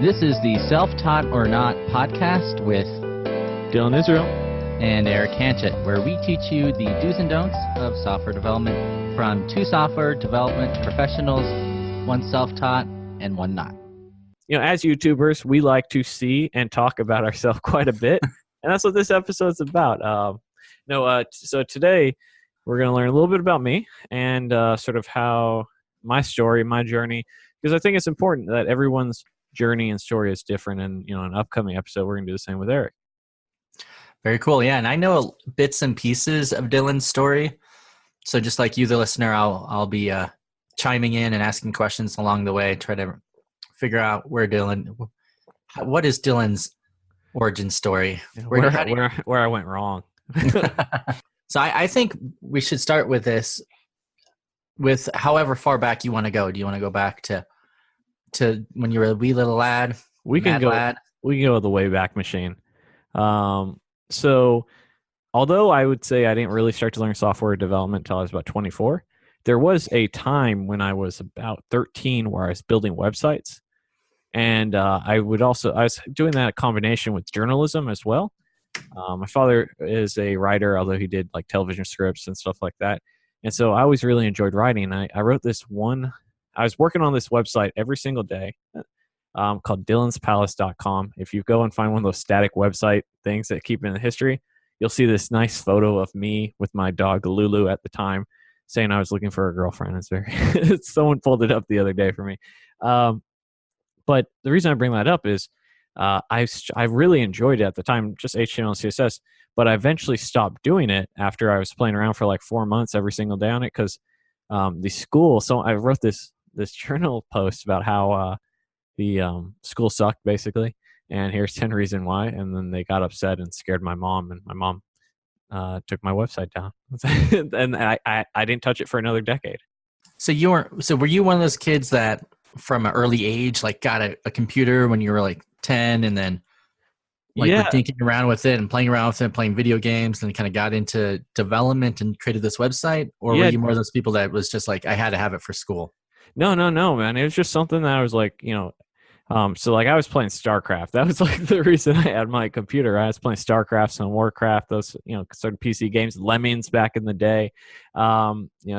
This is the Self-Taught or Not podcast with Dylan Israel and Eric Hanchett, where we teach you the do's and don'ts of software development from two software development professionals, one self-taught and one not. You know, as YouTubers, we like to see and talk about ourselves quite a bit, and that's what this episode's about. So today we're going to learn a little bit about me and sort of how my story, my journey, because I think it's important that everyone's journey and story is different. And in an upcoming episode, we're going to do the same with Eric. Very cool. Yeah, and I know bits and pieces of Dylan's story. So just like you, the listener, I'll be chiming in and asking questions along the way, try to figure out what is Dylan's origin story? Where I went wrong. So I think we should start with this, with however far back you want to go. Do you want to go back to when you were a wee little lad? We can go the Wayback Machine. So although I would say I didn't really start to learn software development until I was about 24, there was a time when I was about 13 where I was building websites. And I was doing that combination with journalism as well. My father is a writer, although he did like television scripts and stuff like that. And so I always really enjoyed writing. I wrote I was working on this website every single day called dylanspalace.com. If you go and find one of those static website things that keep in the history, you'll see this nice photo of me with my dog Lulu at the time saying I was looking for a girlfriend. Someone pulled it up the other day for me. But the reason I bring that up is I really enjoyed it at the time, just HTML and CSS, but I eventually stopped doing it after I was playing around for like 4 months every single day on it because the school, so I wrote this journal post about how the school sucked basically, and here's 10 reasons why, and then they got upset and scared my mom, and my mom took my website down. And I didn't touch it for another decade. So were you one of those kids that from an early age like got a computer when you were like 10 and then were dinking around with it and playing around with it, playing video games, and kind of got into development and created this website? Or were you more of those people that was just like, I had to have it for school? No, man. It was just something that I was like, so like I was playing StarCraft. That was like the reason I had my computer. I was playing StarCraft and Warcraft, those, sort of PC games, Lemmings back in the day,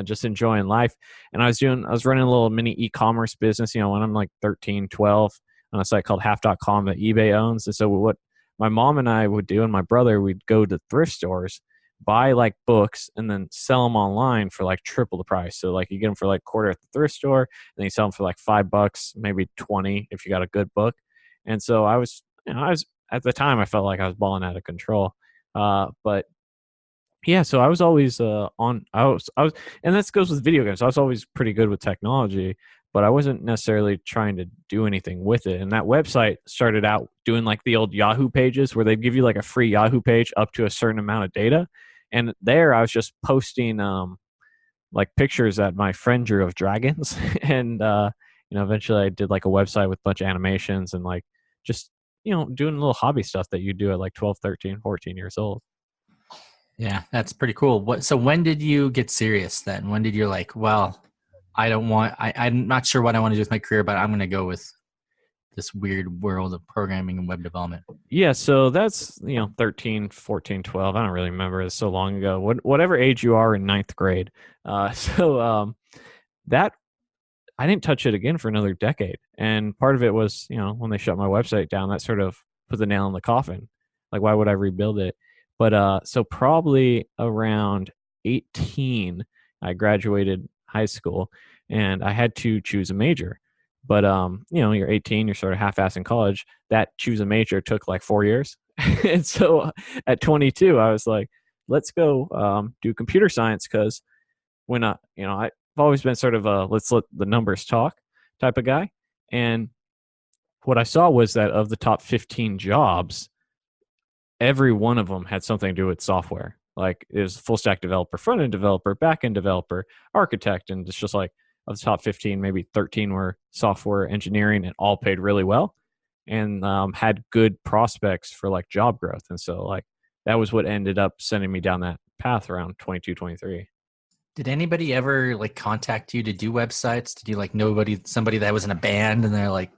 just enjoying life. And I was running a little mini e-commerce business, when I'm like 13, 12 on a site called half.com that eBay owns. And so what my mom and I would do, and my brother, we'd go to thrift stores, buy like books, and then sell them online for like triple the price. So like you get them for like quarter at the thrift store, and then you sell them for like $5, maybe 20 if you got a good book. And so I was at the time I felt like I was balling out of control. But yeah, so I was always and this goes with video games. I was always pretty good with technology, but I wasn't necessarily trying to do anything with it. And that website started out doing like the old Yahoo pages where they'd give you like a free Yahoo page up to a certain amount of data. And there I was just posting like pictures that my friend drew of dragons. And, eventually I did like a website with a bunch of animations and like just, doing little hobby stuff that you do at like 12, 13, 14 years old. Yeah, that's pretty cool. So when did you get serious then? When did you like, well, I'm not sure what I want to do with my career, but I'm going to go with this weird world of programming and web development? Yeah, so that's, 13, 14, 12. I don't really remember. It's so long ago. Whatever age you are in ninth grade. That I didn't touch it again for another decade. And part of it was, when they shut my website down, that sort of put the nail in the coffin. Like, why would I rebuild it? But so probably around 18, I graduated high school and I had to choose a major. But you're 18, you're sort of half-assing college. That choose a major took like 4 years. And so at 22, I was like, let's go do computer science, because when I've always been sort of a let's let the numbers talk type of guy. And what I saw was that of the top 15 jobs, every one of them had something to do with software. Like it was full stack developer, front end developer, back end developer, architect, and it's just like of the top 15, maybe 13 were software engineering, and all paid really well and had good prospects for like job growth. And so like that was what ended up sending me down that path around 22, 23. Did anybody ever like contact you to do websites? Did you like somebody that was in a band and they're like,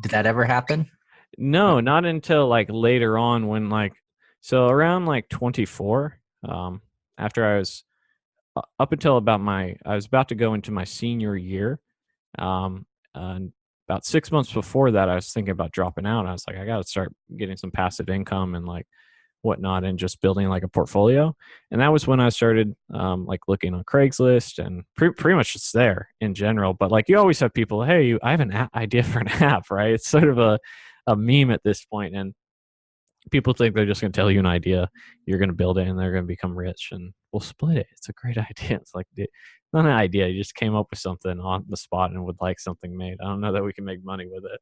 Did that ever happen? No, not until like later on when so around like 24, after I was up until about I was about to go into my senior year. Um, and about 6 months before that, I was thinking about dropping out. I was like, I got to start getting some passive income and like whatnot, and just building like a portfolio. And that was when I started like looking on Craigslist and pretty much just there in general. But like you always have people, hey, I have an idea for an app, right? It's sort of a meme at this point, and people think they're just going to tell you an idea, you're going to build it, and they're going to become rich, and we'll split it. It's a great idea. It's like, it's not an idea. You just came up with something on the spot and would like something made. I don't know that we can make money with it.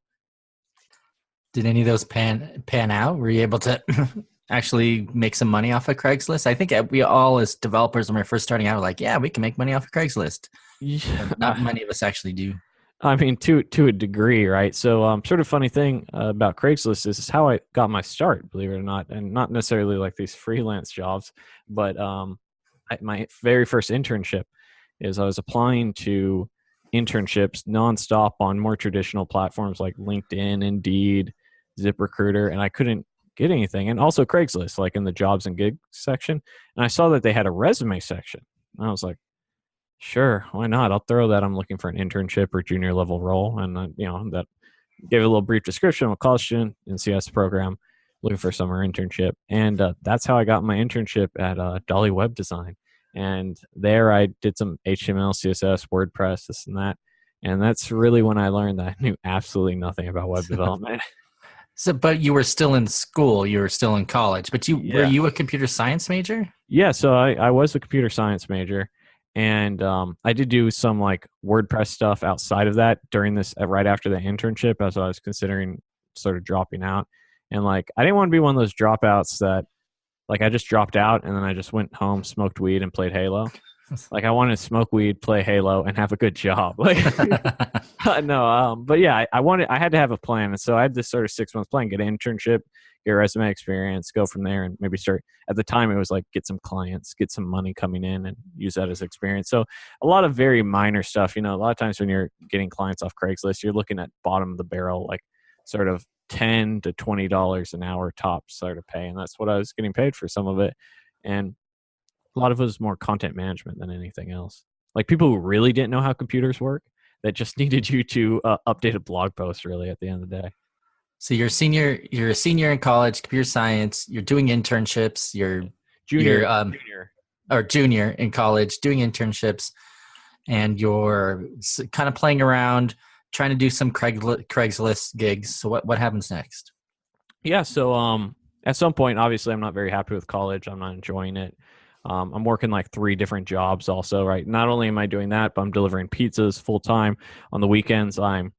Did any of those pan out? Were you able to actually make some money off of Craigslist? I think we all, as developers, when we we're first starting out, were like, yeah, we can make money off of Craigslist. Yeah. But not many of us actually do. I mean, to a degree, right? So, sort of funny thing about Craigslist is how I got my start, believe it or not, and not necessarily like these freelance jobs, but my very first internship is I was applying to internships nonstop on more traditional platforms like LinkedIn, Indeed, ZipRecruiter, and I couldn't get anything. And also Craigslist, like in the jobs and gig section, and I saw that they had a resume section. And I was like, sure, why not? I'll throw that. I'm looking for an internship or junior level role, and that gave a little brief description. I'm a college student in CS program, looking for a summer internship, and that's how I got my internship at Dolly Web Design. And there I did some HTML, CSS, WordPress, this and that, and that's really when I learned that I knew absolutely nothing about web development. So, but you were still in school. You were still in college. But were Yeah. you a computer science major? Yeah, so I was a computer science major. And I did do some like WordPress stuff outside of that during this, right after the internship, as I was considering sort of dropping out. And like, I didn't want to be one of those dropouts that like I just dropped out and then I just went home, smoked weed, and played Halo. Like I wanted to smoke weed, play Halo, and have a good job. Like no, but yeah, I had to have a plan, and so I had this sort of 6 months plan, get an internship, get resume experience, go from there, and maybe start. At the time, it was like get some clients, get some money coming in, and use that as experience. So a lot of very minor stuff. A lot of times when you're getting clients off Craigslist, you're looking at bottom of the barrel, like sort of $10 to $20 an hour tops sort of pay, and that's what I was getting paid for some of it, and a lot of it was more content management than anything else. Like people who really didn't know how computers work, that just needed you to update a blog post really at the end of the day. So you're a senior in college, computer science, you're doing internships, you're Junior. or junior in college doing internships, and you're kind of playing around, trying to do some Craigslist gigs. So what happens next? Yeah, so at some point, obviously I'm not very happy with college. I'm not enjoying it. I'm working like 3 different jobs also, right? Not only am I doing that, but I'm delivering pizzas full time. On the weekends, I'm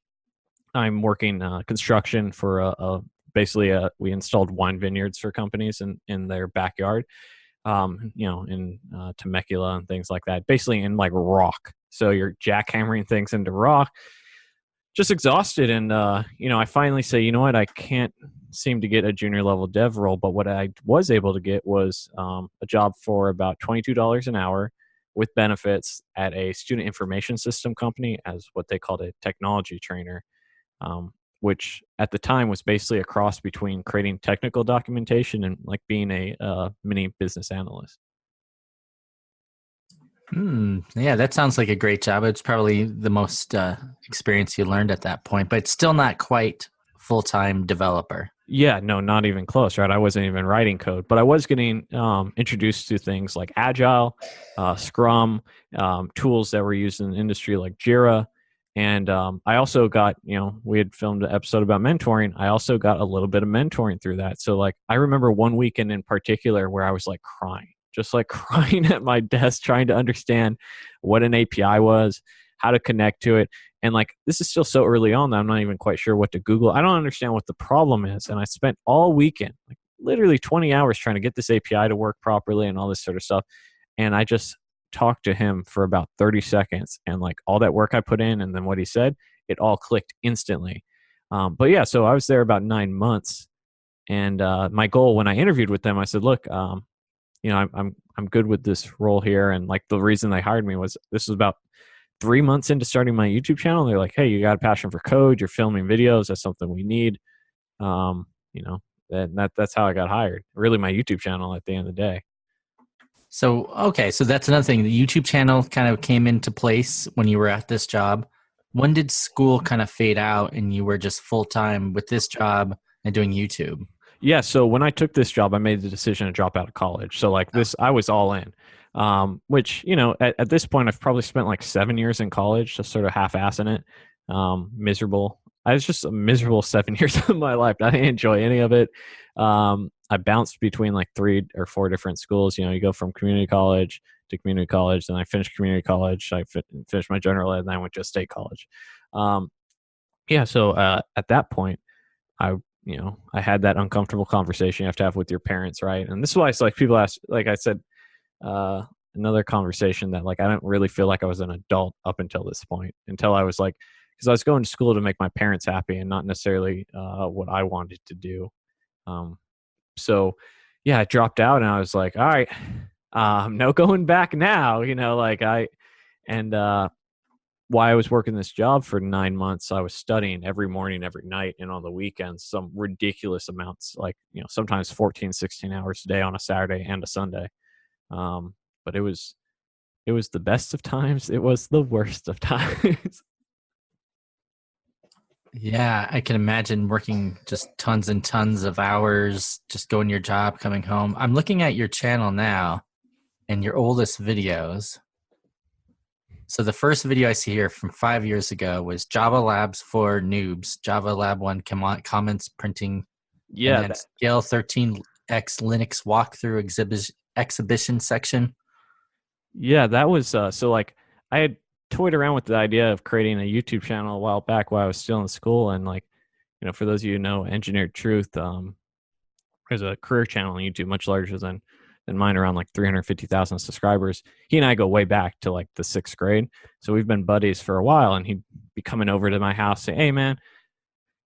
working construction for basically we installed wine vineyards for companies in their backyard, in Temecula and things like that, basically in like rock. So you're jackhammering things into rock, just exhausted. And, I finally say, you know what, I can't seem to get a junior level dev role, but what I was able to get was a job for about $22 an hour with benefits at a student information system company as what they called a technology trainer, which at the time was basically a cross between creating technical documentation and like being a mini business analyst. Yeah, that sounds like a great job. It's probably the most experience you learned at that point, but it's still not quite full-time developer. Yeah, no, not even close, right? I wasn't even writing code, but I was getting introduced to things like Agile, Scrum, tools that were used in the industry like Jira. And I also got, we had filmed an episode about mentoring. I also got a little bit of mentoring through that. So like, I remember one weekend in particular where I was like crying, just like crying at my desk, trying to understand what an API was, how to connect to it. And like, this is still so early on that I'm not even quite sure what to Google. I don't understand what the problem is. And I spent all weekend, like literally 20 hours trying to get this API to work properly and all this sort of stuff. And I just talked to him for about 30 seconds. And like all that work I put in and then what he said, it all clicked instantly. But yeah, so I was there about 9 months. And my goal when I interviewed with them, I said, look, I'm good with this role here. And like the reason they hired me was this was about 3 months into starting my YouTube channel, they're like, "Hey, you got a passion for code. You're filming videos. That's something we need." You know, that's how I got hired. Really, my YouTube channel at the end of the day. So, okay, so that's another thing. The YouTube channel kind of came into place when you were at this job. When did school kind of fade out and you were just full time with this job and doing YouTube? Yeah. So when I took this job, I made the decision to drop out of college. So like this, I was all in. Which at this point, I've probably spent like 7 years in college, just sort of half-assing it. Miserable. I was just a miserable 7 years of my life. I didn't enjoy any of it. I bounced between like 3 or 4 different schools. You go from community college to community college, then I finished community college. I finished my general ed, and then I went to a state college. Um, yeah. So at that point, I had that uncomfortable conversation you have to have with your parents, right? And this is why it's like people ask, like I said, uh, another conversation that like I didn't really feel like I was an adult up until this point, until I was like, because I was going to school to make my parents happy and not necessarily what I wanted to do. Um, so yeah, I dropped out and I was like, all right, no going back now, like and while I was working this job for 9 months, I was studying every morning, every night, and on the weekends, some ridiculous amounts, like, sometimes 14, 16 hours a day on a Saturday and a Sunday. But it was the best of times. It was the worst of times. Yeah, I can imagine working just tons and tons of hours, just going to your job, coming home. I'm looking at your channel now and your oldest videos. So the first video I see here from 5 years ago was Java Labs for Noobs, Java Lab 1 comments printing, and Yeah, then Scale 13X Linux walkthrough exhibition section. yeah, that was so like I had toyed around with the idea of creating a YouTube channel a while back while I was still in school, and like, for those of you who know Engineered Truth, there's a career channel on YouTube much larger than mine, around like 350,000 subscribers. He and I go way back to like the 6th grade. So we've been buddies for a while, and he'd be coming over to my house, say, "Hey man,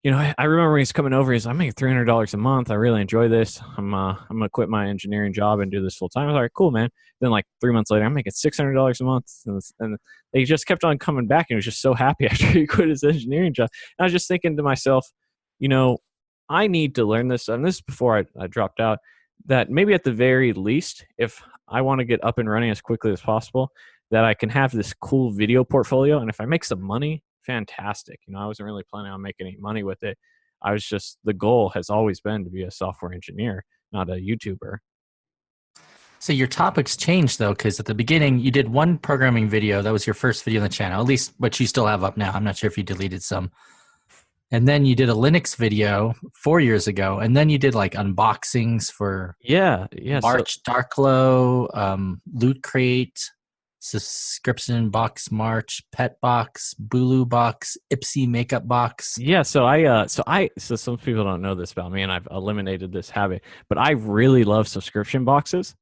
I remember when he's coming over, he's like, I'm making $300 a month. I really enjoy this. I'm going to quit my engineering job and do this full time." I was like, "Cool, man." Then like 3 months later, I'm making $600 a month. And he just kept on coming back, and he was just so happy after he quit his engineering job. And I was just thinking to myself, I need to learn this. And this is before I dropped out, that maybe at the very least, if I want to get up and running as quickly as possible, that I can have this cool video portfolio. And if I make some money, fantastic. I wasn't really planning on making any money with it. The goal has always been to be a software engineer, not a YouTuber. So your topics changed though, because at the beginning you did one programming video. That was your first video on the channel, at least what you still have up now. I'm not sure if you deleted some. And then you did a Linux video 4 years ago, and then you did like unboxings for Yeah. March Darklow, Loot Crate, Subscription Box March, Pet Box, Bulu Box, Ipsy Makeup Box. Yeah, so some people don't know this about me, and I've eliminated this habit, but I really love subscription boxes.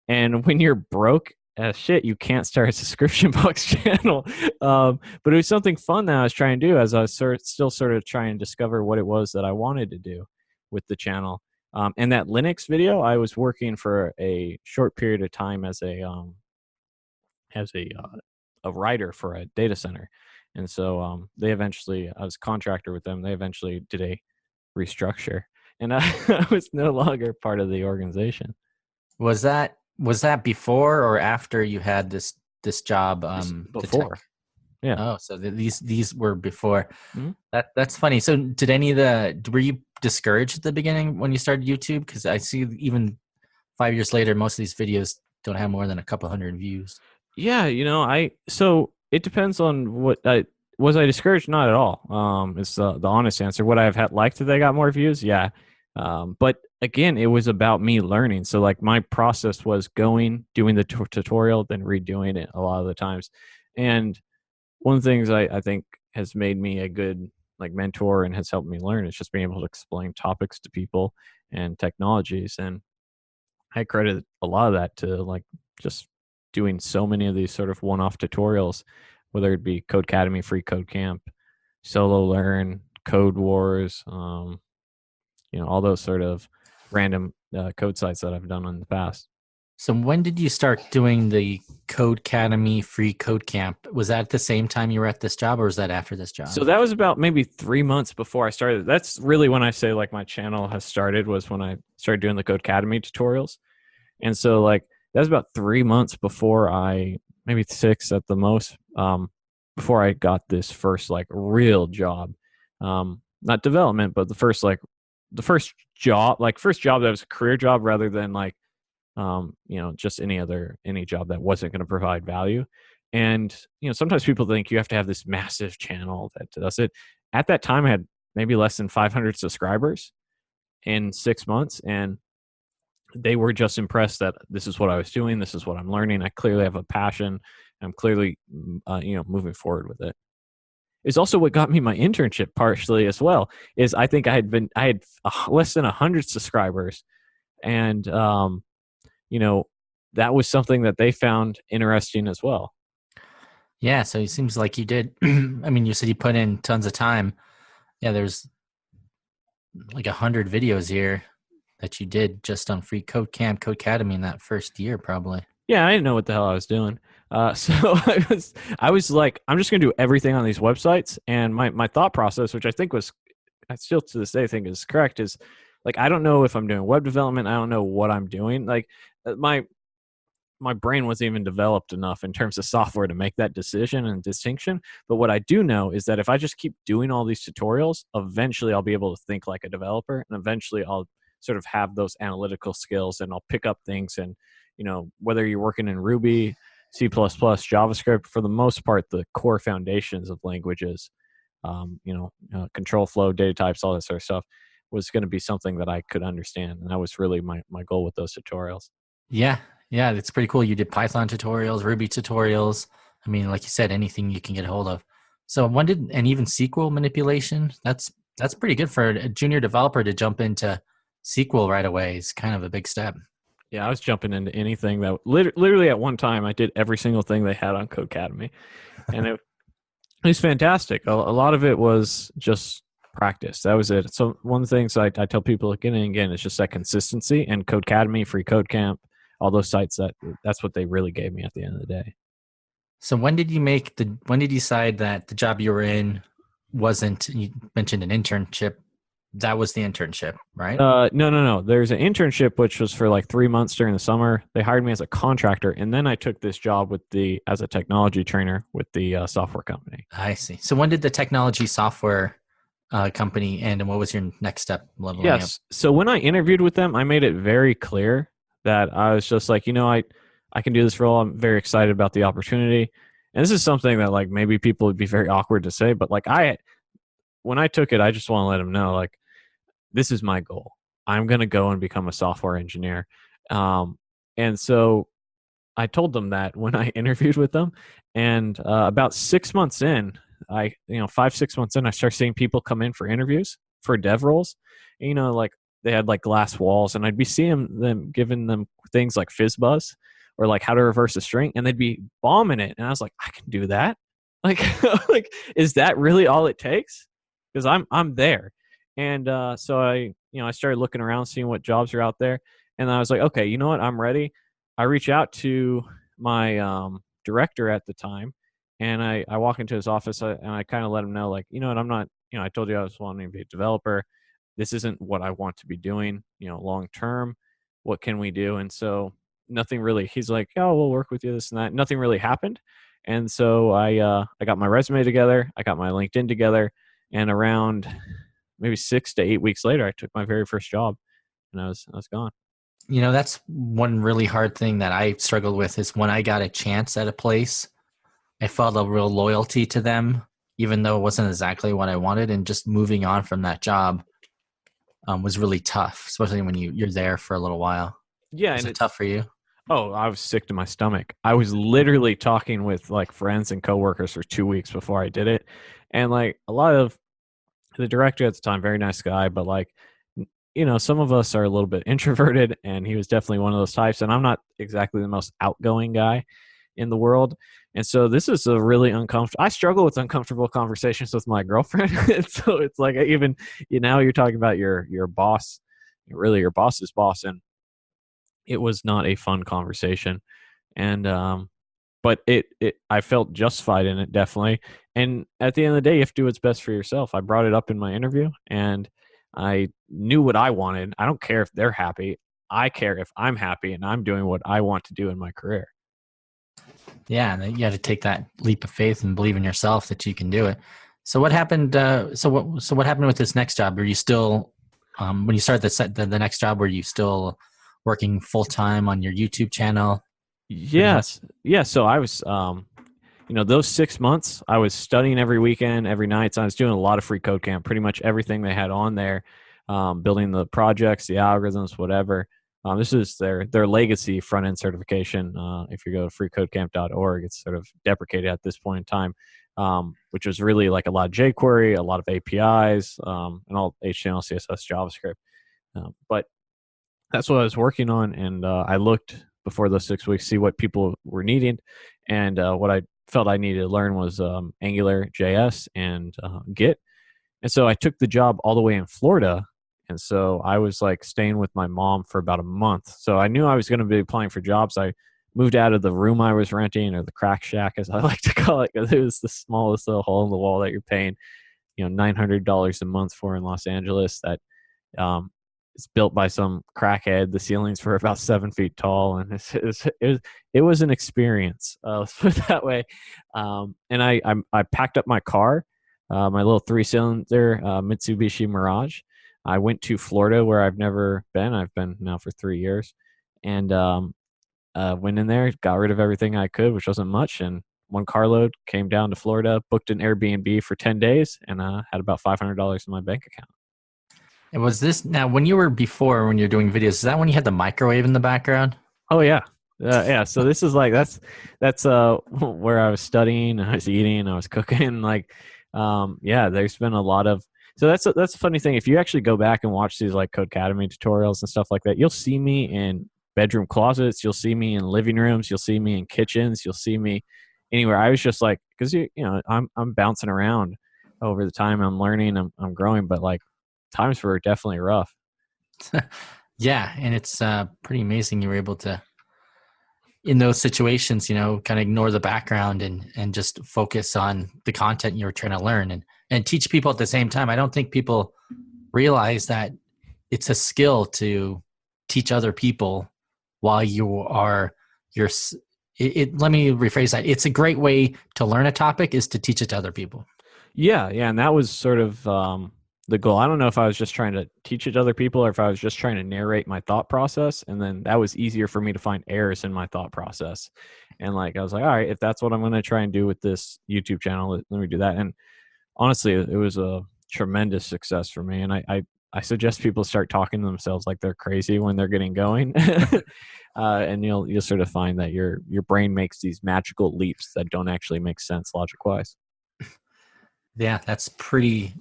And when you're broke as shit, you can't start a subscription box channel. But it was something fun that I was trying to do, as I was still sort of trying to discover what it was that I wanted to do with the channel. And that Linux video, I was working for a short period of time as a writer for a data center. And so I was a contractor with them. They eventually did a restructure, and I was no longer part of the organization. Was that before or after you had this job? Before. Yeah. Oh, so these were before. Mm-hmm. That's funny. So were you discouraged at the beginning when you started YouTube? Because I see even 5 years later, most of these videos don't have more than a couple hundred views. Yeah, so it depends on what was I discouraged? Not at all. It's the honest answer. Would I have liked if they got more views? Yeah. But again, it was about me learning. So like my process was doing the tutorial, then redoing it a lot of the times. And one of the things I think has made me a good like mentor and has helped me learn is just being able to explain topics to people and technologies. And I credit a lot of that to like just doing so many of these sort of one-off tutorials, whether it be Codecademy, Free Code Camp, Solo Learn, Code Wars, all those sort of random code sites that I've done in the past. So when did you start doing the Code Academy free code camp? Was that at the same time you were at this job, or was that after this job? So that was about maybe 3 months before I started. That's really when I say like my channel has started, was when I started doing the Code Academy tutorials. And so like that was about 3 months before maybe 6 at the most, before I got this first like real job. Not development, but the first job that was a career job rather than like just any job that wasn't going to provide value. And sometimes people think you have to have this massive channel that does it. At that time, I had maybe less than 500 subscribers in 6 months, and they were just impressed that this is what I was doing, this is what I'm learning. I clearly have a passion. I'm clearly, moving forward with it. It's also what got me my internship partially as well. Is I think I had less than 100 subscribers, and that was something that they found interesting as well. Yeah, so it seems like you did. I mean, you said you put in tons of time. Yeah, there's like 100 videos here that you did just on free Code Camp, Code Academy in that first year, probably. Yeah, I didn't know what the hell I was doing. So I was like, I'm just going to do everything on these websites. And my thought process, which I still to this day think is correct, is like, I don't know if I'm doing web development. I don't know what I'm doing. Like my brain wasn't even developed enough in terms of software to make that decision and distinction. But what I do know is that if I just keep doing all these tutorials, eventually I'll be able to think like a developer, and eventually I'll sort of have those analytical skills, and I'll pick up things. And whether you're working in Ruby, C++, JavaScript, for the most part, the core foundations of languages, control flow, data types, all that sort of stuff, was going to be something that I could understand. And that was really my goal with those tutorials. Yeah, it's pretty cool. You did Python tutorials, Ruby tutorials. I mean, like you said, anything you can get a hold of. So and even SQL manipulation, that's pretty good for a junior developer to jump into SQL right away. Is kind of a big step. Yeah, I was jumping into anything that literally at one time I did every single thing they had on Code Academy, and it was fantastic. A lot of it was just practice. That was it. So one of the things I tell people again and again is just that consistency, and Code Academy, Free Code Camp, all those sites, that's what they really gave me at the end of the day. So when did you decide that the job you were in wasn't, you mentioned an internship, that was the internship, right? No. There's an internship which was for like 3 months during the summer. They hired me as a contractor, and then I took this job as a technology trainer with the software company. I see. So when did the technology software company end, and what was your next step leveling up? So when I interviewed with them, I made it very clear that I was just like, I can do this role. I'm very excited about the opportunity. And this is something that like maybe people would be very awkward to say, but like when I took it, I just want to let them know, like, this is my goal. I'm going to go and become a software engineer. And so I told them that when I interviewed with them, and about 6 months in, 5-6 months in, I started seeing people come in for interviews for dev roles. And, like they had like glass walls, and I'd be seeing them, giving them things like FizzBuzz or like how to reverse a string, and they'd be bombing it. And I was like, I can do that. Like, like, is that really all it takes? Because I'm there. And so I started looking around, seeing what jobs are out there. And I was like, okay, you know what? I'm ready. I reach out to my director at the time, and I walk into his office, and I kind of let him know, like, you know what? I'm not, I told you I was wanting to be a developer. This isn't what I want to be doing, long term. What can we do? And so nothing really, he's like, oh, we'll work with you, this and that. Nothing really happened. And so I got my resume together. I got my LinkedIn together. And around maybe 6 to 8 weeks later, I took my very first job, and I was gone. That's one really hard thing that I struggled with, is when I got a chance at a place, I felt a real loyalty to them, even though it wasn't exactly what I wanted. And just moving on from that job was really tough, especially when you're there for a little while. Yeah. Was it tough for you? Oh, I was sick to my stomach. I was literally talking with like friends and coworkers for 2 weeks before I did it. And like a lot of the director at the time, very nice guy, but like, some of us are a little bit introverted, and he was definitely one of those types. And I'm not exactly the most outgoing guy in the world. And so this is a really uncomfortable, I struggle with uncomfortable conversations with my girlfriend. So it's like, even, you're talking about your boss, really your boss's boss. And, it was not a fun conversation. And but I felt justified in it, definitely. And at the end of the day, you have to do what's best for yourself. I brought it up in my interview, and I knew what I wanted. I don't care if they're happy. I care if I'm happy and I'm doing what I want to do in my career. Yeah, and you got to take that leap of faith and believe in yourself that you can do it. So what happened? So what happened with this next job? Are you still when you started the next job? Were you still working full time on your YouTube channel? Yes. Yeah. So I was, those 6 months, I was studying every weekend, every night. So I was doing a lot of free code camp, pretty much everything they had on there, building the projects, the algorithms, whatever. This is their legacy front end certification. If you go to freecodecamp.org, it's sort of deprecated at this point in time, which was really like a lot of jQuery, a lot of APIs, and all HTML, CSS, JavaScript. But that's what I was working on, and I looked before those 6 weeks, see what people were needing, and what I felt I needed to learn was Angular, JS, and Git. And so I took the job all the way in Florida, and so I was like staying with my mom for about a month. So I knew I was going to be applying for jobs. I moved out of the room I was renting, or the crack shack, as I like to call it, because it was the smallest little hole in the wall that you're paying, $900 a month for in Los Angeles. That it's built by some crackhead. The ceilings were about 7 feet tall, and it was an experience. Let's put it that way. And I packed up my car, my little 3-cylinder Mitsubishi Mirage. I went to Florida, where I've never been. I've been now for 3 years, and went in there, got rid of everything I could, which wasn't much, and one carload, came down to Florida, booked an Airbnb for 10 days, and had about $500 in my bank account. And was this now when you're doing videos? Is that when you had the microwave in the background? Oh yeah, yeah. So this is like that's where I was studying, I was eating, I was cooking. Like, yeah, there's been a lot of. So that's a funny thing. If you actually go back and watch these like Codecademy tutorials and stuff like that, you'll see me in bedroom closets. You'll see me in living rooms. You'll see me in kitchens. You'll see me anywhere. I was just like, because I'm bouncing around over the time. I'm learning. I'm growing, but like times were definitely rough. Yeah, and it's pretty amazing you were able to, in those situations, kind of ignore the background and just focus on the content you were trying to learn and teach people at the same time. I don't think people realize that it's a skill to teach other people while you are let me rephrase that. It's a great way to learn a topic is to teach it to other people. Yeah, and that was sort of the goal. I don't know if I was just trying to teach it to other people or if I was just trying to narrate my thought process. And then that was easier for me to find errors in my thought process. And like, I was like, all right, if that's what I'm going to try and do with this YouTube channel, let me do that. And honestly, it was a tremendous success for me. And I suggest people start talking to themselves like they're crazy when they're getting going. And you'll sort of find that your brain makes these magical leaps that don't actually make sense logic wise. Yeah, that's pretty,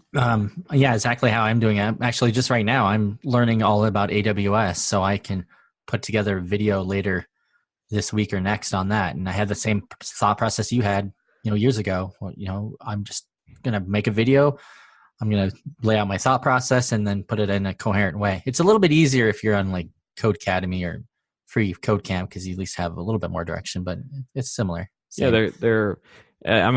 exactly how I'm doing it. Actually, just right now, I'm learning all about AWS so I can put together a video later this week or next on that. And I had the same thought process you had, years ago. Well, I'm just going to make a video. I'm going to lay out my thought process and then put it in a coherent way. It's a little bit easier if you're on like Codecademy or free Code Camp because you at least have a little bit more direction, but it's similar. Same. Yeah, they're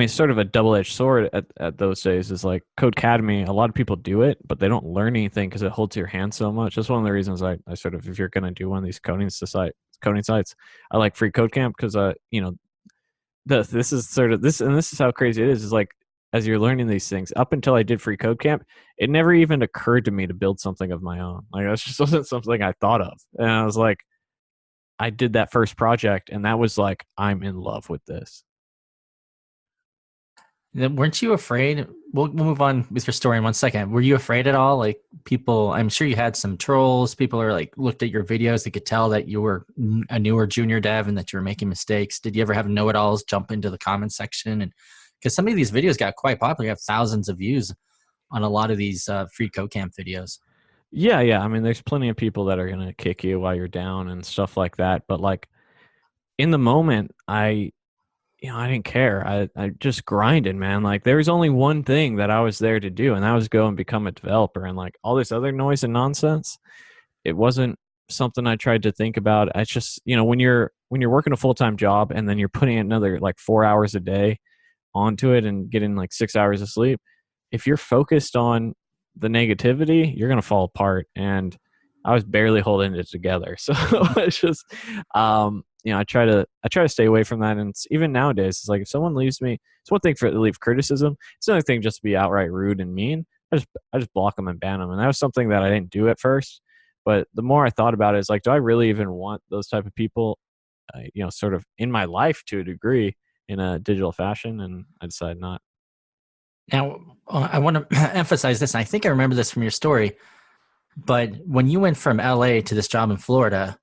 sort of a double-edged sword at those days is like Codecademy. A lot of people do it, but they don't learn anything because it holds your hand so much. That's one of the reasons I sort of, if you're going to do one of these coding sites, I like free Code Camp because, this is sort of this, and this is how crazy it is like, as you're learning these things, up until I did free Code Camp, it never even occurred to me to build something of my own. Like, that just wasn't something I thought of. And I was like, I did that first project, and that was like, I'm in love with this. Weren't you afraid? We'll move on with your story in 1 second. Were you afraid at all? Like people, I'm sure you had some trolls. People are like looked at your videos. They could tell that you were a newer junior dev and that you were making mistakes. Did you ever have know-it-alls jump into the comment section? And because some of these videos got quite popular, you have thousands of views on a lot of these free Code Camp videos. Yeah. I mean, there's plenty of people that are going to kick you while you're down and stuff like that. But like in the moment, I didn't care. I just grinded, man. Like there was only one thing that I was there to do, and that was go and become a developer. And like all this other noise and nonsense, it wasn't something I tried to think about. It's just, when you're working a full-time job and then you're putting another like 4 hours a day onto it and getting like 6 hours of sleep, if you're focused on the negativity, you're going to fall apart. And I was barely holding it together. So it's just, I try to stay away from that. And even nowadays, it's like if someone leaves me, it's one thing to leave criticism. It's another thing just to be outright rude and mean. I just block them and ban them. And that was something that I didn't do at first. But the more I thought about it, it's like, do I really even want those type of people, sort of in my life to a degree in a digital fashion? And I decided not. Now, I want to emphasize this. And I think I remember this from your story. But when you went from LA to this job in Florida,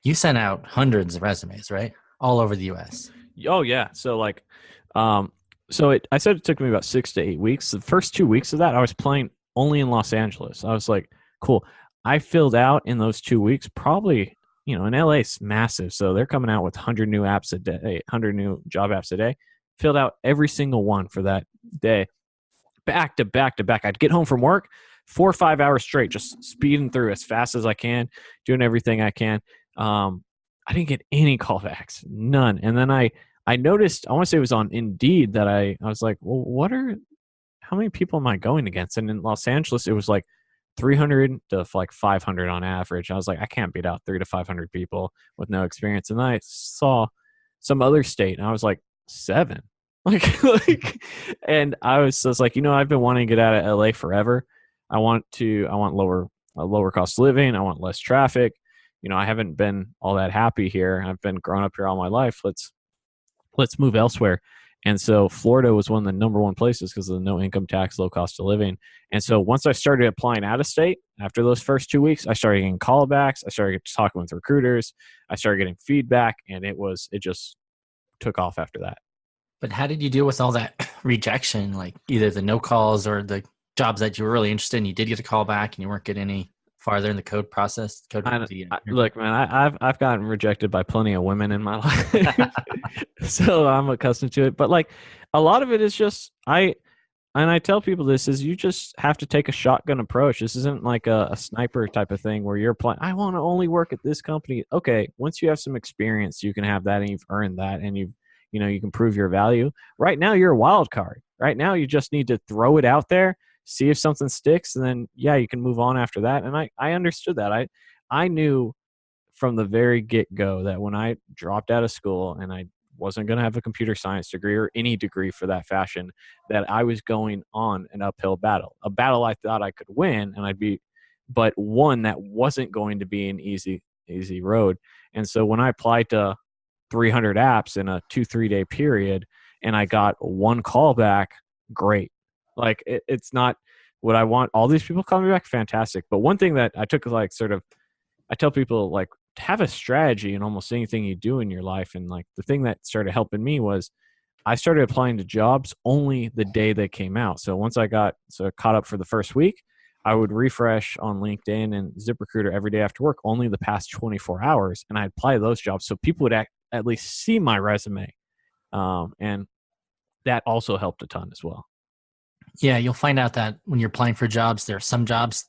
you sent out hundreds of resumes, right? All over the US. Oh yeah. So like, I said it took me about 6 to 8 weeks. The first 2 weeks of that, I was playing only in Los Angeles. I was like, cool. I filled out in those 2 weeks, probably, in LA it's massive. So they're coming out with 100 new apps a day, 100 new job apps a day. Filled out every single one for that day, back to back to back. I'd get home from work, 4 or 5 hours straight, just speeding through as fast as I can, doing everything I can. I didn't get any callbacks, none. And then I noticed, I want to say it was on Indeed, that I was like, well, how many people am I going against? And in Los Angeles, it was like 300 to like 500 on average. I was like, I can't beat out 300 to 500 people with no experience. And then I saw some other state and I was like, 7. And I was just like, I've been wanting to get out of LA forever. I want lower cost of living. I want less traffic. I haven't been all that happy here. I've been growing up here all my life. Let's move elsewhere. And so Florida was one of the number one places because of the no income tax, low cost of living. And so once I started applying out of state, after those first 2 weeks, I started getting callbacks. I started talking with recruiters. I started getting feedback, and it just took off after that. But how did you deal with all that rejection? Like either the no calls or the jobs that you were really interested in, you did get a call back and you weren't getting any farther in the code process? Look, man, I've gotten rejected by plenty of women in my life, so I'm accustomed to it. But like a lot of it is just I tell people this is you just have to take a shotgun approach. This isn't like a sniper type of thing where you're applying. I want to only work at this company. Okay, once you have some experience, you can have that, and you've earned that, and you can prove your value. Right now, you're a wild card. Right now, you just need to throw it out there, see if something sticks, and then, you can move on after that. And I understood that. I knew from the very get-go that when I dropped out of school and I wasn't going to have a computer science degree or any degree for that fashion, that I was going on an uphill battle, a battle I thought I could win, but one that wasn't going to be an easy road. And so when I applied to 300 apps in a 2-3 day period and I got one call back, great. Like it's not what I want. All these people calling me back, fantastic. But one thing that I took I tell people like have a strategy in almost anything you do in your life. And like the thing that started helping me was I started applying to jobs only the day they came out. So once I got caught up for the first week, I would refresh on LinkedIn and ZipRecruiter every day after work, only the past 24 hours. And I'd apply to those jobs so people would at least see my resume. And that also helped a ton as well. Yeah, you'll find out that when you're applying for jobs, there are some jobs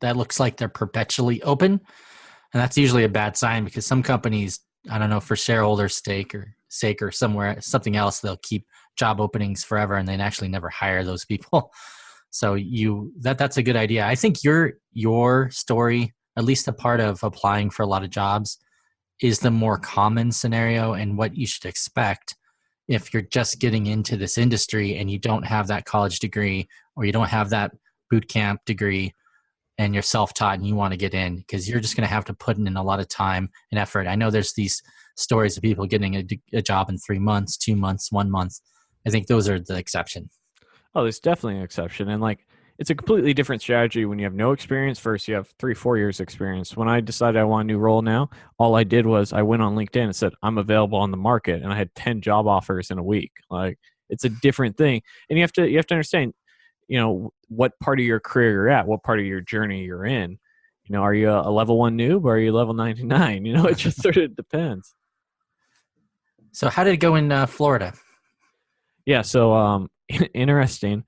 that looks like they're perpetually open. And that's usually a bad sign because some companies, I don't know, for shareholders' sake or something else, they'll keep job openings forever and then actually never hire those people. So that's a good idea. I think your story, at least a part of applying for a lot of jobs, is the more common scenario and what you should expect if you're just getting into this industry and you don't have that college degree or you don't have that boot camp degree and you're self-taught and you want to get in, because you're just going to have to put in a lot of time and effort. I know there's these stories of people getting a job in 3 months, 2 months, 1 month. I think those are the exception. Oh, there's definitely an exception. And like, it's a completely different strategy when you have no experience versus you have 3-4 years experience. When I decided I want a new role now, all I did was I went on LinkedIn and said, I'm available on the market. And I had 10 job offers in a week. Like, it's a different thing. And you have to understand, what part of your career you're at, what part of your journey you're in. Are you a level 1 noob or are you level 99? It just sort of depends. So how did it go in Florida? Yeah. So, interesting.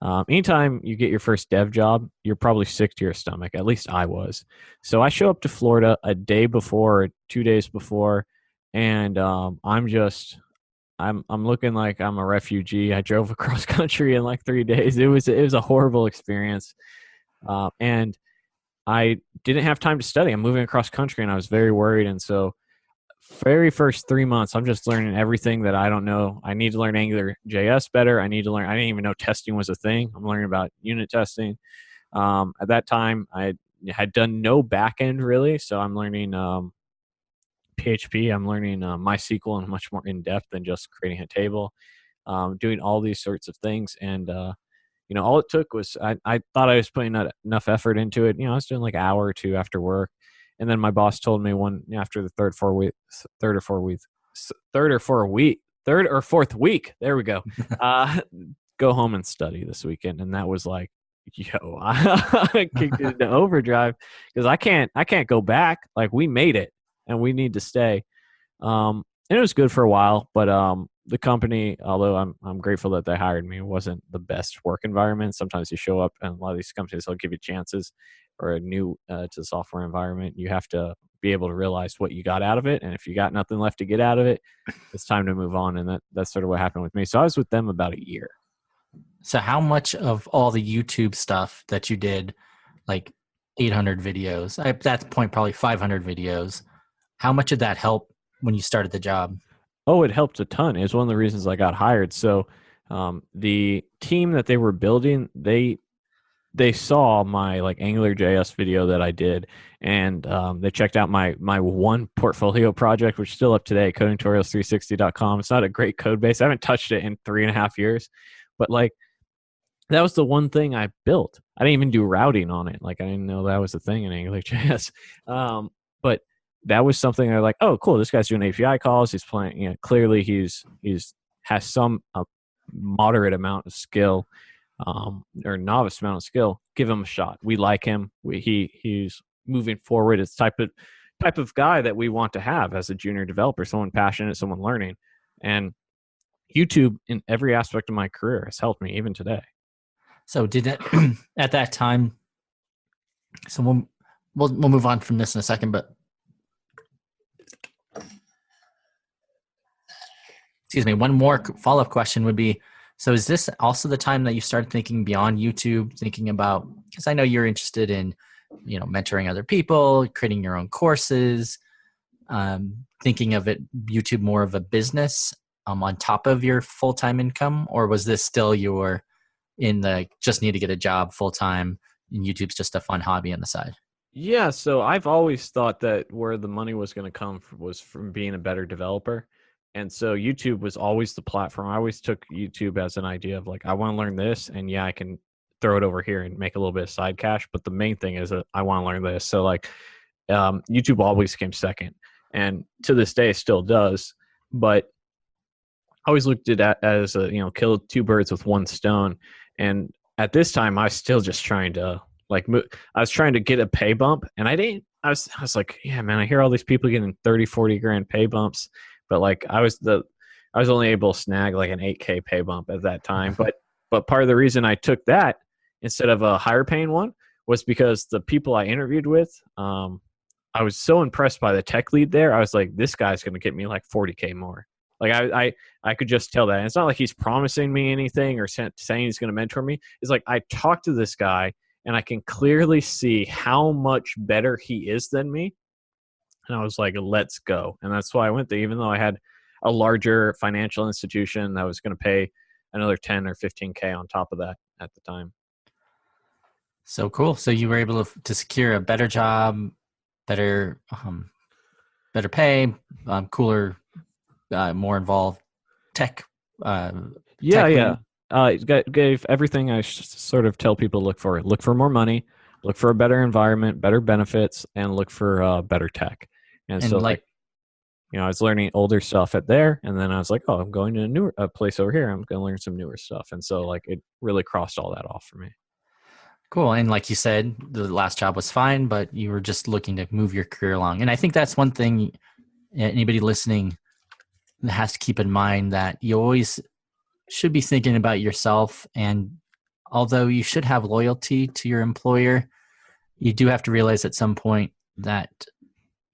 Anytime you get your first dev job, you're probably sick to your stomach. At least I was. So I show up to Florida a day before, 2 days before, and I'm looking like I'm a refugee. I drove across country in like 3 days. It was a horrible experience, and I didn't have time to study. I'm moving across country, and I was very worried. And so, very first 3 months, I'm just learning everything that I don't know. I need to learn Angular JS better. I need to learn. I didn't even know testing was a thing. I'm learning about unit testing. At that time, I had done no backend really, so I'm learning PHP. I'm learning MySQL and much more in depth than just creating a table. Doing all these sorts of things, and all it took was I thought I was putting enough effort into it. I was doing like an hour or two after work, and then my boss told me after the third or fourth week, there we go, go home and study this weekend, and that was like, yo, I kicked it into overdrive because I can't go back. Like, we made it, and we need to stay. And it was good for a while, but the company, although I'm grateful that they hired me, wasn't the best work environment. Sometimes you show up, and a lot of these companies will give you chances, or new to the software environment. You have to be able to realize what you got out of it, and if you got nothing left to get out of it, it's time to move on. And that's sort of what happened with me. So I was with them about a year. So how much of all the YouTube stuff that you did, like 800 videos, at that point probably 500 videos, how much did that help when you started the job? Oh, it helped a ton. It was one of the reasons I got hired. So the team that they were building, they saw my like Angular JS video that I did, and they checked out my one portfolio project, which is still up today, codingtutorials360.com. It's not a great code base. I haven't touched it in 3.5 years, but like, that was the one thing I built. I didn't even do routing on it. Like, I didn't know that was a thing in Angular JS. But that was something they're like, oh, cool, this guy's doing API calls. He's playing, clearly he's has some moderate amount of skill, or novice amount of skill. Give him a shot. We like him. He's moving forward. It's type of guy that we want to have as a junior developer, someone passionate, someone learning. And YouTube in every aspect of my career has helped me even today. So did that at that time? So we'll move on from this in a second, but excuse me, one more follow-up question would be, so is this also the time that you started thinking beyond YouTube, thinking about, because I know you're interested in, mentoring other people, creating your own courses, thinking of YouTube more of a business on top of your full-time income, or was this still your just need to get a job full-time and YouTube's just a fun hobby on the side? Yeah, so I've always thought that where the money was going to come was from being a better developer. And so YouTube was always the platform. I always took YouTube as an idea of like, I want to learn this, and yeah, I can throw it over here and make a little bit of side cash. But the main thing is that I want to learn this. So like, YouTube always came second, and to this day still does. But I always looked at it as kill two birds with one stone. And at this time, I was still just trying to I was trying to get a pay bump, and I didn't. I was like, yeah, man, I hear all these people getting 30, 40 grand pay bumps. But like, I was only able to snag like an 8K pay bump at that time. But part of the reason I took that instead of a higher paying one was because the people I interviewed with, I was so impressed by the tech lead there. I was like, this guy's going to get me like 40K more. Like, I could just tell that. And it's not like he's promising me anything or saying he's going to mentor me. It's like, I talked to this guy and I can clearly see how much better he is than me. And I was like, let's go. And that's why I went there, even though I had a larger financial institution that was going to pay another 10 or 15K on top of that at the time. So cool. So you were able to secure a better job, better pay, cooler, more involved tech. Yeah. Gave everything I sort of tell people to look for. Look for more money, look for a better environment, better benefits, and look for better tech. And so I was learning older stuff there, and then I was like, oh, I'm going to a place over here. I'm going to learn some newer stuff. And so like, it really crossed all that off for me. Cool. And like you said, the last job was fine, but you were just looking to move your career along. And I think that's one thing anybody listening has to keep in mind, that you always should be thinking about yourself and although you should have loyalty to your employer, you do have to realize at some point that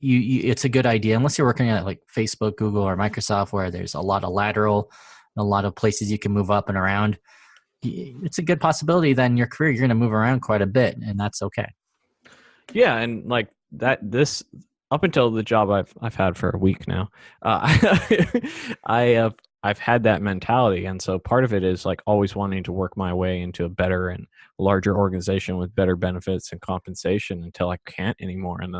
it's a good idea, unless you're working at like Facebook, Google, or Microsoft, where there's a lot of lateral, a lot of places you can move up and around. It's a good possibility that in your career you're going to move around quite a bit, and that's okay. Yeah, and like that, this up until the job I've had for a week now, I've had that mentality, and so part of it is like always wanting to work my way into a better and larger organization with better benefits and compensation until I can't anymore, and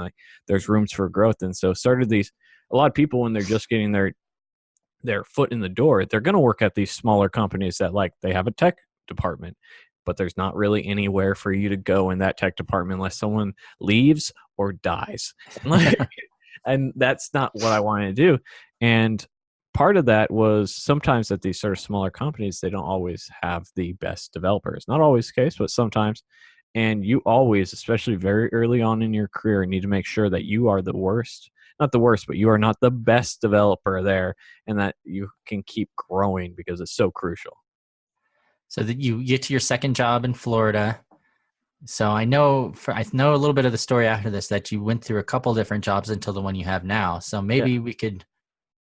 there's rooms for growth. And so started these, a lot of people when they're just getting their foot in the door, they're going to work at these smaller companies that like they have a tech department, but there's not really anywhere for you to go in that tech department unless someone leaves or dies. And that's not what I wanted to do. And part of that was sometimes at these sort of smaller companies, they don't always have the best developers. Not always the case, but sometimes. And you always, especially very early on in your career, need to make sure that you are the worst. Not the worst, but you are not the best developer there, and that you can keep growing because it's so crucial. So that you get to your second job in Florida. So I know a little bit of the story after this, that you went through a couple different jobs until the one you have now. So maybe we could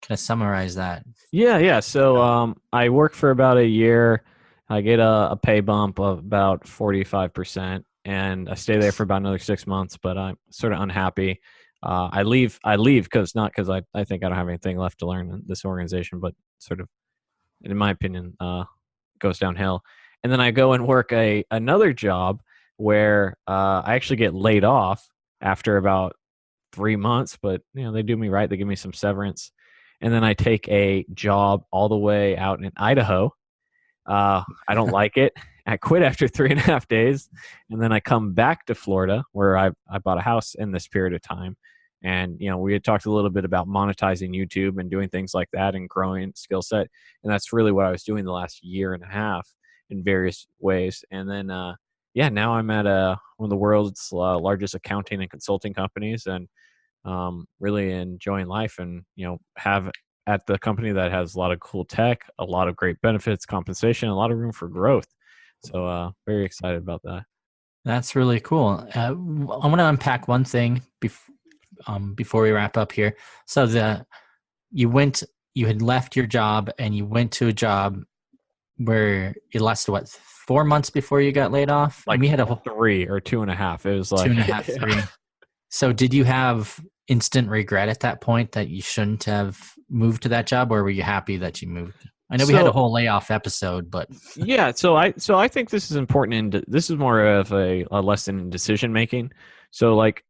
kind of summarize that. Yeah. So I worked for about a year. I get a pay bump of about 45%, and I stay there for about another 6 months, but I'm sort of unhappy. I leave because I think I don't have anything left to learn in this organization, but sort of, in my opinion, goes downhill. And then I go and work another job where I actually get laid off after about 3 months, but they do me right. They give me some severance. And then I take a job all the way out in Idaho. I don't like it. I quit after 3.5 days. And then I come back to Florida, where I bought a house in this period of time. And, we had talked a little bit about monetizing YouTube and doing things like that and growing skill set. And that's really what I was doing the last 1.5 years in various ways. And then, now I'm at one of the world's largest accounting and consulting companies, and really enjoying life, and, have at the company that has a lot of cool tech, a lot of great benefits, compensation, a lot of room for growth. So very excited about that. That's really cool. I want to unpack one thing before we wrap up here. So you had left your job and you went to a job where it lasted 4 months before you got laid off? Like, and we had 3 or 2.5. It was like 2.5, 3. So did you have instant regret at that point that you shouldn't have moved to that job, or were you happy that you moved? I know we had a whole layoff episode, but yeah. So I think this is important, and this is more of a lesson in decision making. So like,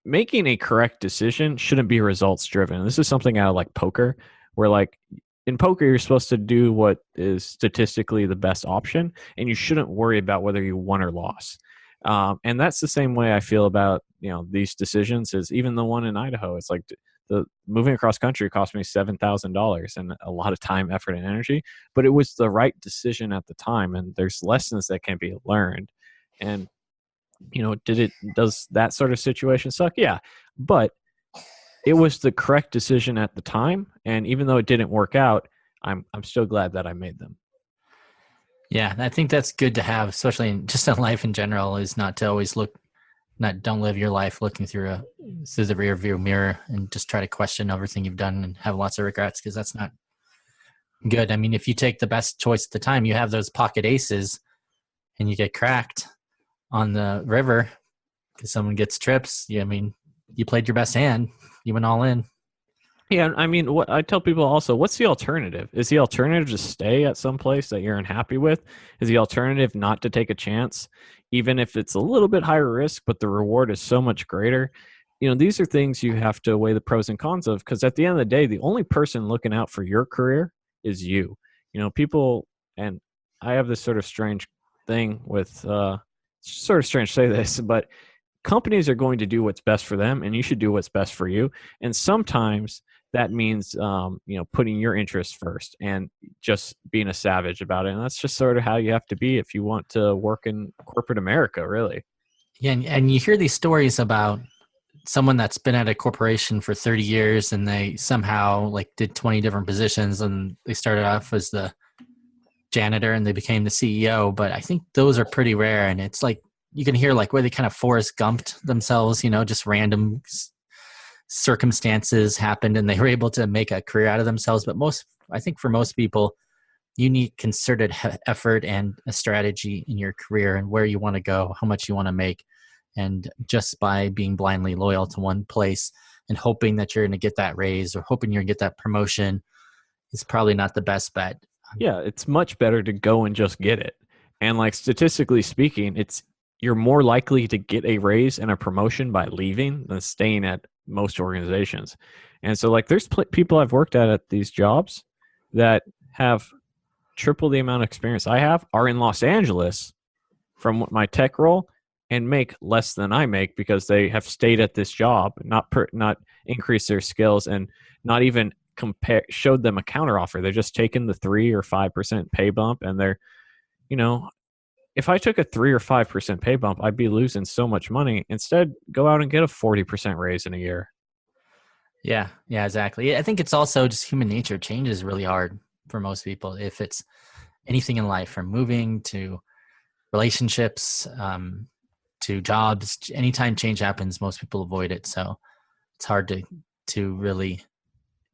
making a correct decision shouldn't be results driven. This is something out of like poker, where like in poker you're supposed to do what is statistically the best option, and you shouldn't worry about whether you won or lost. And that's the same way I feel about these decisions. Is even the one in Idaho. It's like the moving across country cost me $7,000 and a lot of time, effort, and energy, but it was the right decision at the time. And there's lessons that can be learned. And does that sort of situation suck? Yeah, but it was the correct decision at the time. And even though it didn't work out, I'm still glad that I made them. Yeah, I think that's good to have, especially in life in general, is not to always don't live your life looking through the rear view mirror and just try to question everything you've done and have lots of regrets, because that's not good. I mean, if you take the best choice at the time, you have those pocket aces and you get cracked on the river because someone gets trips. Yeah, I mean, you played your best hand. You went all in. Yeah, I mean, what I tell people also, what's the alternative? Is the alternative to stay at some place that you're unhappy with? Is the alternative not to take a chance, even if it's a little bit higher risk, but the reward is so much greater? These are things you have to weigh the pros and cons of, because at the end of the day, the only person looking out for your career is you. People, and I have this sort of strange thing with, sort of strange to say this, but companies are going to do what's best for them, and you should do what's best for you. And sometimes that means, putting your interests first and just being a savage about it. And that's just sort of how you have to be if you want to work in corporate America, really. Yeah, and you hear these stories about someone that's been at a corporation for 30 years and they somehow did 20 different positions, and they started off as the janitor and they became the CEO, but I think those are pretty rare. And it's like, you can hear like where they kind of Forrest Gumped themselves, just random circumstances happened and they were able to make a career out of themselves. But I think for most people, you need concerted effort and a strategy in your career and where you want to go, how much you want to make. And just by being blindly loyal to one place and hoping that you're going to get that raise or hoping you're going to get that promotion is probably not the best bet. Yeah, it's much better to go and just get it. And like statistically speaking, you're more likely to get a raise and a promotion by leaving than staying at most organizations. And so like there's people I've worked at these jobs that have triple the amount of experience I have, are in Los Angeles from my tech role and make less than I make because they have stayed at this job, not increased their skills and not even showed them a counteroffer. They're just taking the 3 or 5% pay bump, and they're, if I took a 3 or 5% pay bump, I'd be losing so much money. Instead, go out and get a 40% raise in a year. Yeah, exactly. I think it's also just human nature. Change is really hard for most people. If it's anything in life, from moving to relationships, to jobs, anytime change happens, most people avoid it. So it's hard to really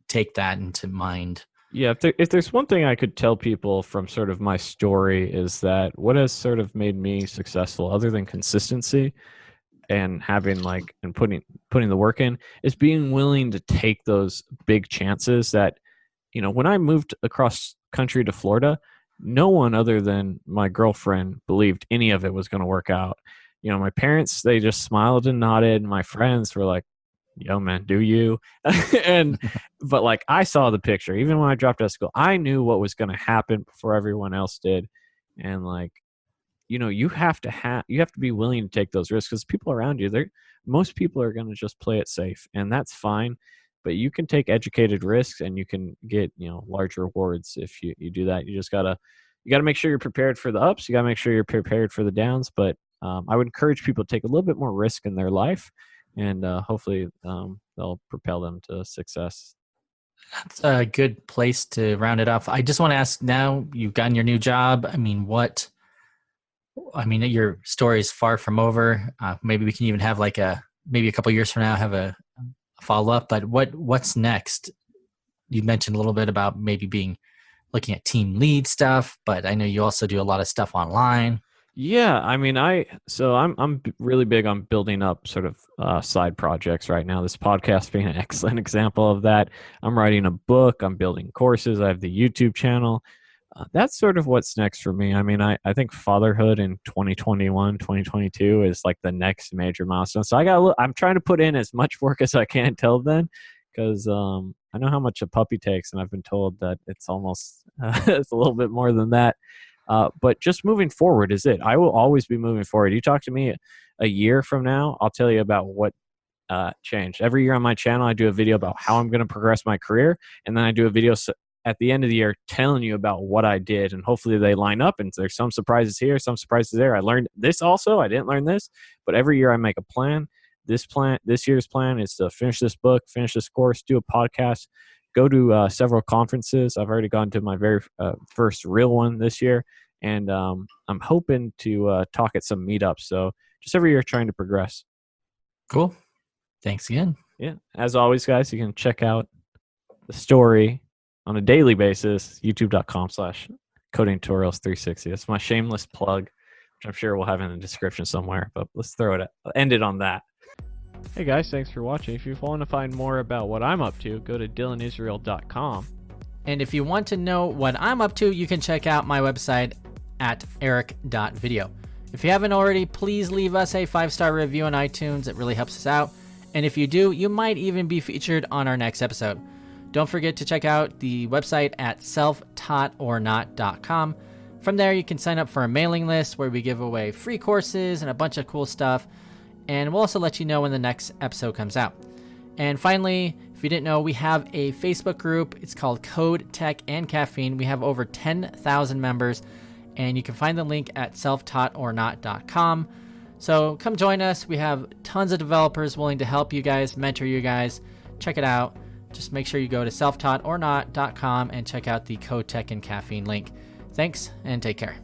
take that into mind. Yeah, if there's one thing I could tell people from sort of my story is that what has sort of made me successful, other than consistency and having and putting the work in, is being willing to take those big chances that, when I moved across country to Florida, no one other than my girlfriend believed any of it was going to work out. My parents, they just smiled and nodded. And my friends were like, yo man, do you? But I saw the picture. Even when I dropped out of school, I knew what was going to happen before everyone else did. And you have to be willing to take those risks, because people around you, most people are going to just play it safe, and that's fine. But you can take educated risks and you can get, large rewards if you do that. You just gotta make sure you're prepared for the ups. You gotta make sure you're prepared for the downs. But I would encourage people to take a little bit more risk in their life, and hopefully they'll propel them to success. That's a good place to round it off. I just want to ask, now you've gotten your new job. Your story is far from over. Maybe we can even have maybe a couple of years from now, have a follow up. But what's next? You mentioned a little bit about maybe looking at team lead stuff, but I know you also do a lot of stuff online. Yeah, I'm really big on building up sort of side projects right now. This podcast being an excellent example of that. I'm writing a book. I'm building courses. I have the YouTube channel. That's sort of what's next for me. I think fatherhood in 2021, 2022 is the next major milestone. So I'm trying to put in as much work as I can till then, because I know how much a puppy takes, and I've been told that it's almost it's a little bit more than that. But just moving forward is it. I will always be moving forward. You talk to me a year from now, I'll tell you about what changed. Every year on my channel, I do a video about how I'm going to progress my career, and then I do a video at the end of the year telling you about what I did, and hopefully they line up, and there's some surprises here, some surprises there. I learned this also. I didn't learn this, but every year I make a plan. This year's plan is to finish this book, finish this course, do a podcast, go to several conferences. I've already gone to my very first real one this year, and I'm hoping to talk at some meetups. So just every year trying to progress. Cool. Thanks again. Yeah. As always, guys, you can check out the story on a daily basis, youtube.com/codingtutorials360. That's my shameless plug, which I'm sure we'll have in the description somewhere, but let's end it on that. Hey guys, thanks for watching. If you want to find more about what I'm up to, go to dylanisrael.com. And if you want to know what I'm up to, you can check out my website at eric.video. If you haven't already, please leave us a 5-star review on iTunes. It really helps us out. And if you do, you might even be featured on our next episode. Don't forget to check out the website at selftaughtornot.com. From there, you can sign up for a mailing list where we give away free courses and a bunch of cool stuff. And we'll also let you know when the next episode comes out. And finally, if you didn't know, we have a Facebook group. It's called Code, Tech, and Caffeine. We have over 10,000 members, and you can find the link at selftaughtornot.com. So come join us. We have tons of developers willing to help you guys, mentor you guys. Check it out. Just make sure you go to selftaughtornot.com and check out the Code, Tech, and Caffeine link. Thanks, and take care.